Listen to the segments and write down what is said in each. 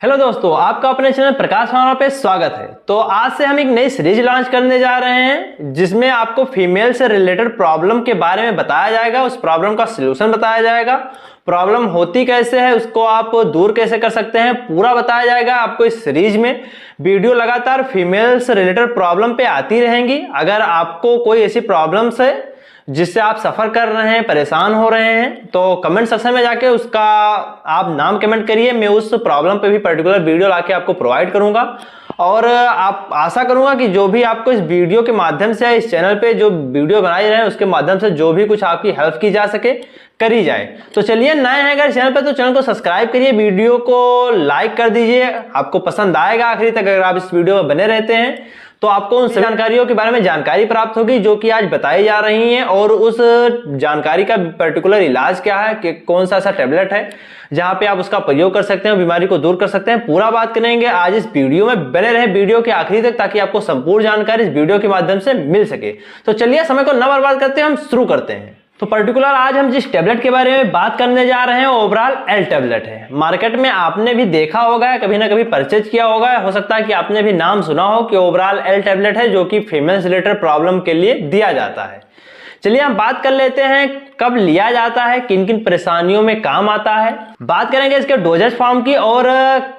Hello दोस्तों, आपका अपने चैनल प्रकाश फार्मा पे स्वागत है। तो आज से हम एक नई सीरीज लॉन्च करने जा रहे हैं जिसमें आपको फीमेल से रिलेटेड प्रॉब्लम के बारे में बताया जाएगा, उस प्रॉब्लम का सलूशन बताया जाएगा, प्रॉब्लम होती कैसे है, उसको आप दूर कैसे कर सकते हैं, पूरा बताया जाएगा आपको इस सीरीज में। वीडियो लगातार फीमेल से रिलेटेड प्रॉब्लम पे आती रहेंगी। अगर आपको कोई ऐसी प्रॉब्लम्स है जिससे आप सफर कर रहे हैं, परेशान हो रहे हैं, तो कमेंट सेक्शन में जाके उसका आप नाम कमेंट करिए। मैं उस प्रॉब्लम पे भी पर्टिकुलर वीडियो लाके आपको प्रोवाइड करूंगा और आप आशा करूंगा कि जो भी आपको इस वीडियो के माध्यम से, इस चैनल पे जो वीडियो बनाई रहे हैं उसके माध्यम से जो भी कुछ आपकी हेल्प की जा सके करी जाए। तो चलिए, नए हैं अगर चैनल पे तो चैनल को सब्सक्राइब करिए, वीडियो को लाइक कर दीजिए। आपको पसंद आएगा आखिरी तक अगर आप इस वीडियो में बने रहते हैं तो आपको उन जानकारियों के बारे में जानकारी प्राप्त होगी जो कि आज बताई जा रही हैं, और उस जानकारी का पर्टिकुलर इलाज क्या है, कि कौन सा ऐसा टेबलेट है जहां पे आप उसका प्रयोग कर सकते हैं, बीमारी को दूर कर सकते हैं। पूरा बात करेंगे आज इस वीडियो में। बने रहे वीडियो के आखिरी तक ताकि आपको संपूर्ण जानकारी इस वीडियो के माध्यम से मिल सके। तो चलिए, समय को न बर्बाद करते हैं, हम शुरू करते हैं। तो पर्टिकुलर आज हम जिस टेबलेट के बारे में बात करने जा रहे हैं ओवरऑल एल टेबलेट है। मार्केट में आपने भी देखा होगा, कभी ना कभी परचेज किया होगा, हो सकता है कि आपने भी नाम सुना हो कि ओवरऑल एल टेबलेट है जो कि फीमेल रिलेटेड प्रॉब्लम के लिए दिया जाता है। चलिए हम बात कर लेते हैं कब लिया जाता है, किन किन परेशानियों में काम आता है। बात करेंगे इसके डोजेज फॉर्म की और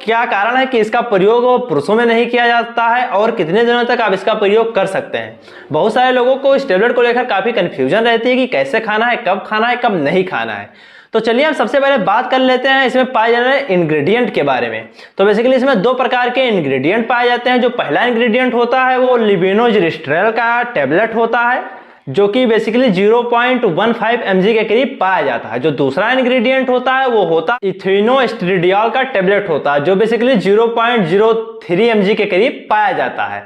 क्या कारण है कि इसका प्रयोग पुरुषों में नहीं किया जाता है और कितने दिनों तक आप इसका प्रयोग कर सकते हैं। बहुत सारे लोगों को इस टेबलेट को लेकर काफी कंफ्यूजन रहती है कि कैसे खाना है, कब नहीं खाना है। तो चलिए हम सबसे पहले बात कर लेते हैं इसमें पाए जाने वाले इंग्रेडिएंट के बारे में। तो बेसिकली इसमें दो प्रकार के इंग्रेडिएंट पाए जाते हैं। जो पहला इंग्रेडिएंट होता है वो लिबिनोजिरिस्ट्रेल का टेबलेट होता है जो कि बेसिकली 0.15 mg के करीब पाया जाता है। जो दूसरा इंग्रेडिएंट होता है वो होता है इथेनोएस्ट्रेडियोल का टेबलेट होता है जो बेसिकली 0.03 mg के करीब पाया जाता है।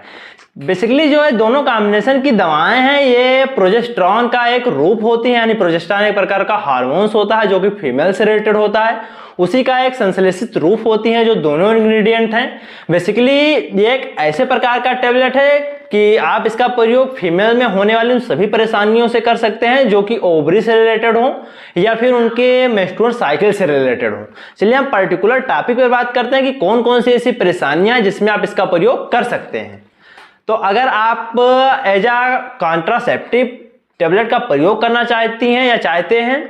बेसिकली जो है दोनों कॉम्बिनेशन की दवाएं हैं, ये प्रोजेस्टेरॉन का एक रूप होती है, यानी प्रोजेस्टेरॉन एक प्रकार का हार्मोन्स होता है जो कि फीमेल से रिलेटेड होता है, उसी का एक संश्लेषित रूप होती है जो दोनों इंग्रेडिएंट हैं। बेसिकली ये एक ऐसे प्रकार का टेबलेट है कि आप इसका प्रयोग फीमेल में होने वाली उन सभी परेशानियों से कर सकते हैं जो कि ओवरी से रिलेटेड हो या फिर उनके मेंस्ट्रुअल साइकिल से रिलेटेड हो। चलिए हम पर्टिकुलर टॉपिक पर बात करते हैं कि कौन कौन सी ऐसी परेशानियां हैं जिसमें आप इसका प्रयोग कर सकते हैं। तो अगर आप एज आ कॉन्ट्रासेप्टिव टेबलेट का प्रयोग करना चाहती हैं या चाहते हैं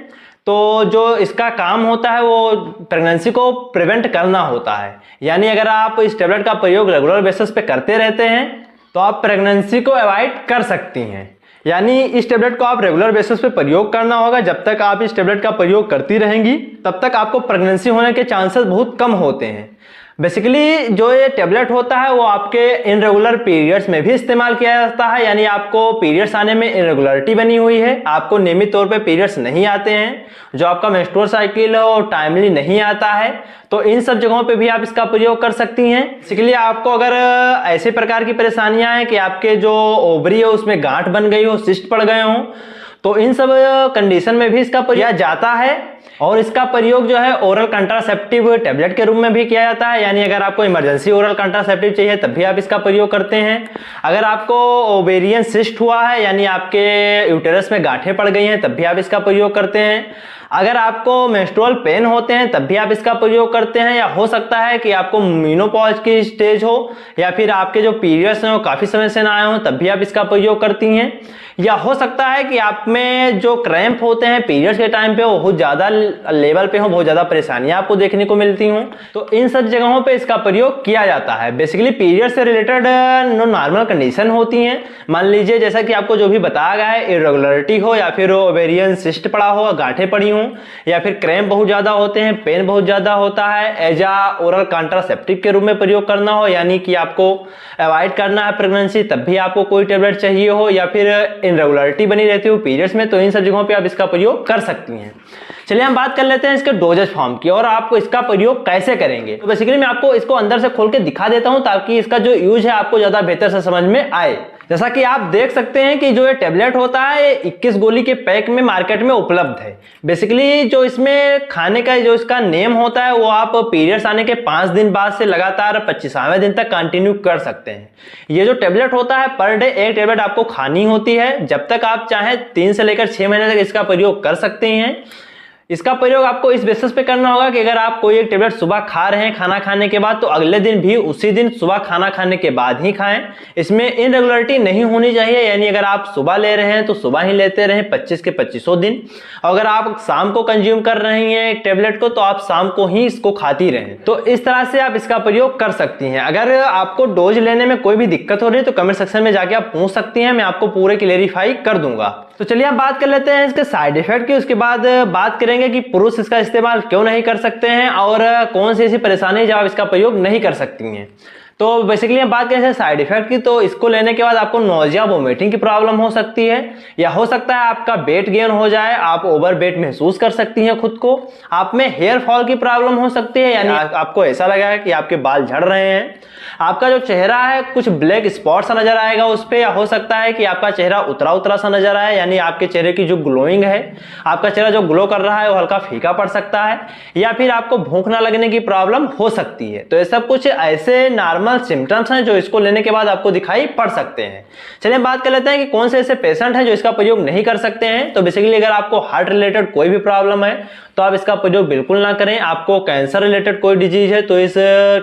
तो जो इसका काम होता है वो प्रेगनेंसी को प्रिवेंट करना होता है। यानी अगर आप इस टेबलेट का प्रयोग रेगुलर बेसिस पे करते रहते हैं तो आप प्रेगनेंसी को अवॉइड कर सकती हैं। यानी इस टेबलेट को आप रेगुलर बेसिस पे प्रयोग करना होगा। जब तक आप इस टेबलेट का प्रयोग करती रहेंगी तब तक आपको प्रेगनेंसी होने के चांसेस बहुत कम होते हैं। बेसिकली जो ये टेबलेट होता है वो आपके इनरेगुलर पीरियड्स में भी इस्तेमाल किया जाता है। यानी आपको पीरियड्स आने में इरेगुलरिटी बनी हुई है, आपको नियमित तौर पे पीरियड्स नहीं आते हैं, जो आपका मेंस्ट्रुअल साइकिल है वो टाइमली नहीं आता है, तो इन सब जगहों पे भी आप इसका प्रयोग कर सकती हैं। बेसिकली आपको अगर ऐसे प्रकार की परेशानियां हैं कि आपके जो ओवरी है उसमें गांठ बन गई हो, सिस्ट पड़ गए हो, तो इन सब कंडीशन में भी इसका प्रयोग किया जाता है। और इसका प्रयोग जो है ओरल कंट्रासेप्टिव टेबलेट के रूप में भी किया जाता है। यानी अगर आपको इमरजेंसी ओरल कंट्रासेप्टिव चाहिए तब भी आप इसका प्रयोग करते हैं। अगर आपको ओवेरियन सिस्ट हुआ है यानी आपके यूटेरस में गांठें पड़ गई हैं तब भी आप इसका प्रयोग करते हैं। अगर आपको मेंस्ट्रुअल पेन होते हैं तब भी आप इसका प्रयोग करते हैं। या हो सकता है कि आपको मेनोपॉज की स्टेज हो या फिर आपके जो पीरियड्स हैं वो काफी समय से ना आए हो तब भी आप इसका प्रयोग करती हैं। या हो सकता है कि आप में जो क्रैम्प होते हैं पीरियड्स के टाइम पे वो बहुत ज्यादा लेवल पे हो, बहुत ज्यादा परेशानियां आपको देखने को मिलती हों, तो इन सब जगहों पे इसका प्रयोग किया जाता है। बेसिकली पीरियड से रिलेटेड नॉर्मल कंडीशन होती हैं। मान लीजिए जैसा कि आपको जो भी बताया गया है, इरेगुलरिटी हो या फिर ओवेरियन सिस्ट पड़ा हो, गांठें पड़ी हो, या फिर क्रैम्प बहुत ज्यादा होते हैं, पेन बहुत ज्यादा होता है, एज आ ओरल कॉन्ट्रासेप्टिव के रूप में प्रयोग करना हो, यानी कि आपको अवॉइड करना है प्रेगनेंसी तब भी आपको कोई टेबलेट चाहिए हो, या फिर इनरेगुलरिटी बनी रहती हो पीरियड्स में, तो इन सब जगहों पे आप इसका प्रयोग कर सकती हैं। चलिए हम बात कर लेते हैं इसके डोजेज फॉर्म की और आपको इसका प्रयोग कैसे करेंगे। तो बेसिकली मैं आपको इसको अंदर से खोल के दिखा देता हूं ताकि इसका जो यूज है आपको ज्यादा बेहतर से समझ में आए। जैसा कि आप देख सकते हैं कि जो ये टेबलेट होता है ये 21 गोली के पैक में मार्केट में उपलब्ध है। बेसिकली जो इसमें खाने का जो इसका नेम होता है वो आप पीरियड्स आने के 5 दिन बाद से लगातार 25वें दिन तक कंटिन्यू कर सकते हैं। ये जो टेबलेट होता है पर डे एक टेबलेट आपको खानी होती है। जब तक आप चाहें 3 से लेकर 6 महीने तक इसका प्रयोग कर सकते हैं। इसका प्रयोग आपको इस बेसिस पे करना होगा कि अगर आप कोई एक टेबलेट सुबह खा रहे हैं खाना खाने के बाद, तो अगले दिन भी उसी दिन सुबह खाना खाने के बाद ही खाएं। इसमें इनरेगुलरिटी नहीं होनी चाहिए, यानी अगर आप सुबह ले रहे हैं तो सुबह ही लेते रहें 25 के 25 दिन। अगर आप शाम को कंज्यूम कर रही हैं एक टेबलेट को, तो आप शाम को ही इसको खाती रहें। तो इस तरह से आप इसका प्रयोग कर सकती हैं। अगर आपको डोज लेने में कोई भी दिक्कत हो रही है तो कमेंट सेक्शन में जाके आप पूछ सकती हैं, मैं आपको पूरे क्लेरिफाई कर दूंगा। तो चलिए हम बात कर लेते हैं इसके साइड इफेक्ट की, उसके बाद बात करेंगे कि पुरुष इसका इस्तेमाल क्यों नहीं कर सकते हैं और कौन सी ऐसी परेशानी जब आप इसका प्रयोग नहीं कर सकती हैं। तो बेसिकली हम बात करें साइड इफेक्ट की, तो इसको लेने के बाद आपको नोजिया वोमिटिंग की प्रॉब्लम हो सकती है, या हो सकता है आपका वेट गेन हो जाए, आप ओवर वेट महसूस कर सकती हैं खुद को। आप में हेयर फॉल की प्रॉब्लम हो सकती है, यानी आपको ऐसा लगा है कि आपके बाल झड़ रहे हैं। आपका जो चेहरा है कुछ ब्लैक स्पॉट सा नजर आएगा उस पे, या हो सकता है कि आपका चेहरा उतरा उतरा सा नजर आए, यानी आपके चेहरे की जो ग्लोइंग है, आपका चेहरा जो ग्लो कर रहा है वो हल्का फीका पड़ सकता है, या फिर आपको भूख ना लगने की प्रॉब्लम हो सकती है। तो ये सब कुछ ऐसे नॉर्मल सिम्टम्स हैं जो इसको लेने के बाद आपको दिखाई पड़ सकते हैं। चलिए बात कर लेते हैं कि कौन से ऐसे पेशेंट हैं जो इसका प्रयोग नहीं कर सकते हैं। तो बेसिकली अगर आपको हार्ट रिलेटेड कोई भी प्रॉब्लम है तो आप इसका प्रयोग बिल्कुल ना करें। आपको कैंसर रिलेटेड कोई डिजीज है तो इस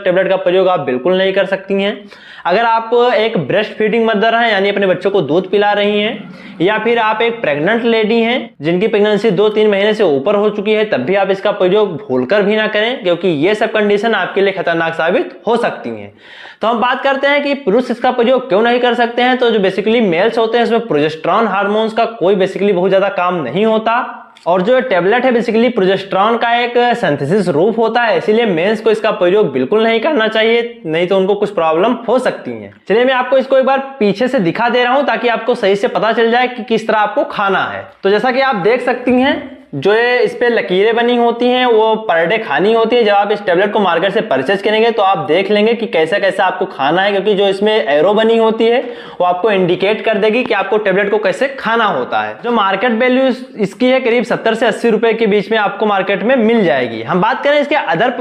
टेबलेट का प्रयोग आप बिल्कुल नहीं कर सकती हैं। अगर आप एक ब्रेस्ट फीडिंग मदर हैं, यानी अपने बच्चों को दूध पिला रही हैं, या फिर आप एक प्रेग्नेंट लेडी हैं जिनकी प्रेगनेंसी 2-3 महीने से ऊपर हो चुकी है, तब भी आप इसका प्रयोग भूलकर भी ना करें, क्योंकि ये सब कंडीशन आपके लिए खतरनाक साबित हो सकती हैं। तो हम बात करते हैं कि पुरुष इसका प्रयोग क्यों नहीं कर सकते हैं। तो जो बेसिकली मेल्स होते हैं इसमें प्रोजेस्टेरॉन हार्मोन्स का कोई बेसिकली बहुत ज्यादा काम नहीं होता, और जो टेबलेट है बेसिकली प्रोजेस्टेरॉन का एक सिंथेसिस रूप होता है, इसीलिए मेंस को इसका प्रयोग बिल्कुल नहीं करना चाहिए, नहीं तो उनको कुछ प्रॉब्लम हो सकती है। चलिए मैं आपको इसको एक बार पीछे से दिखा दे रहा हूं ताकि आपको सही से पता चल जाए कि किस तरह आपको खाना है। तो जैसा कि आप देख सकती हैं, जो इस पे लकीरें बनी होती हैं वो पर डे खानी होती है। जब आप इस टेबलेट को मार्केट से परचेज करेंगे तो आप देख लेंगे कि कैसा कैसा आपको खाना है, क्योंकि जो इसमें एरो बनी होती है वो आपको इंडिकेट कर देगी कि आपको टेबलेट को कैसे खाना होता है। जो मार्केट वैल्यू इसकी है करीब 70 से 80 रुपए के बीच में आपको मार्केट में मिल जाएगी। हम बात करें इसके अदर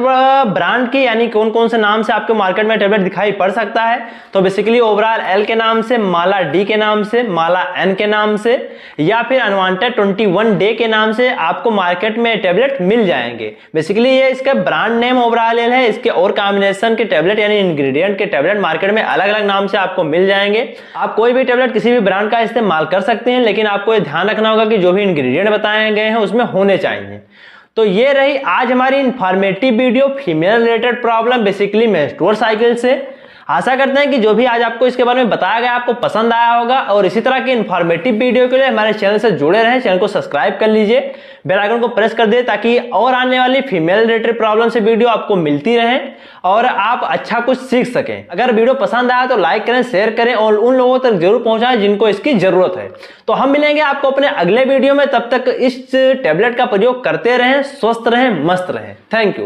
ब्रांड की, यानी कौन कौन से नाम से आपको मार्केट में टेबलेट दिखाई पड़ सकता है। तो बेसिकली ओवरऑल एल के नाम से, माला डी के नाम से, माला एन के नाम से, या फिर अनवांटेड 21 डे के नाम से आपको मार्केट में टैबलेट मिल जाएंगे। बेसिकली ये इसका ब्रांड नेम ओवरऑल है। इसके और कॉम्बिनेशन के टैबलेट यानी इंग्रेडिएंट के टैबलेट मार्केट में अलग अलग नाम से आपको मिल जाएंगे। आप कोई भी टैबलेट किसी भी ब्रांड का इस्तेमाल कर सकते हैं, लेकिन आपको ये ध्यान रखना होगा कि जो भी इंग्रेडिएंट बताए गए हैं उसमें होने चाहिए। तो ये रही आज हमारी informative video female related problem basically menstrual cycle से। आशा करते हैं कि जो भी आज आपको इसके बारे में बताया गया आपको पसंद आया होगा, और इसी तरह की इंफॉर्मेटिव वीडियो के लिए हमारे चैनल से जुड़े रहें। चैनल को सब्सक्राइब कर लीजिए, बेल आइकन को प्रेस कर दे ताकि और आने वाली फीमेल रिलेटेड प्रॉब्लम से वीडियो आपको मिलती रहे और आप अच्छा कुछ सीख सकें। अगर वीडियो पसंद आया तो लाइक करें, शेयर करें और उन लोगों तक जरूर पहुंचाएं जिनको इसकी जरूरत है। तो हम मिलेंगे आपको अपने अगले वीडियो में, तब तक इस टैबलेट का प्रयोग करते रहें, स्वस्थ रहें, मस्त रहें। Thank you.